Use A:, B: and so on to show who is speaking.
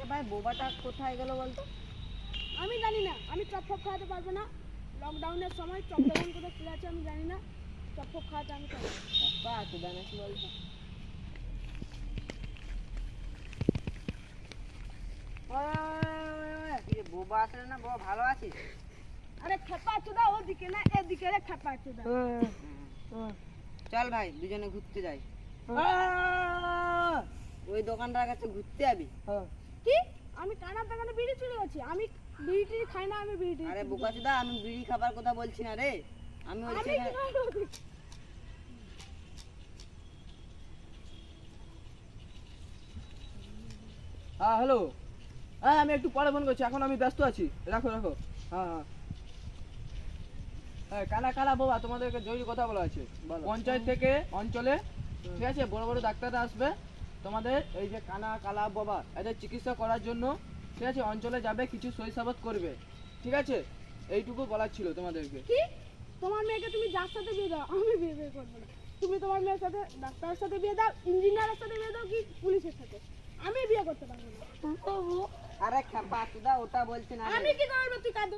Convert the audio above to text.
A: ভাই বোবাটা কোথায় গেল বলতো?
B: আমি জানি না, আমি চপ ফপ খাওয়াতে পারবো না। লকডাউনের সময় চপ দোকান কোথায় খুলে আছে আমি জানি না, চপ ফপ খাওয়াতে আমি পারবো না।
A: বাবা তোদা নাকি বলতো? বোবা আসলে না, বাবা ভালো আছিস?
B: আরে খেপা চোদা ওদিকে না এদিকে রে খেপা চোদা।
A: চল ভাই দুজনে ঘুরতে যাই, ওই দোকানটার কাছে ঘুরতে যাবি।
B: কি? আমি কানা দোকানে বিড়ি চুরি করছি? আমি বিড়ি টিড়ি খাই না, আমি বিড়ি টিড়ি
A: আরে
B: চুরি
A: বোকা চোদা, আমি বিড়ি খাবার কথা বলছি না রে, আমি
B: করি।
A: বলছি
B: আমি কি খাবো?
C: হ্যাঁ হ্যালো, হ্যাঁ আমি একটু পরে ফোন করছি, এখন আমি ব্যস্ত আছি, রাখো রাখো। হ্যাঁ হ্যাঁ হ্যাঁ, কালা কালা বাবা তোমাদেরকে জরুরি কথা বলা আছে। পঞ্চায়েত থেকে অঞ্চলে, ঠিক আছে, বড় বড় ডাক্তাররা আসবে তোমাদের এই যে কানা কালা বাবা এদের চিকিৎসা করার জন্য, ঠিক আছে, অঞ্চলে যাবে, কিছু সই সাবত করবে, ঠিক আছে, এইটুকু বলার ছিল তোমাদেরকে।
B: কি? তোমার মেয়েকে তুমি যার সাথে বিয়ে দাও, আমি বিয়ে করবো না। তুমি তোমার মেয়ের সাথে ডাক্তারের সাথে বিয়ে দাও, ইঞ্জিনিয়ারের সাথে বিয়ে দাও, কি পুলিশের সাথে, আমি বিয়ে করতে পারবো না।
A: আরে খেপা চোদা ওটা বলছি না রে।
B: আমি কি করবো? তুই কাঁদো।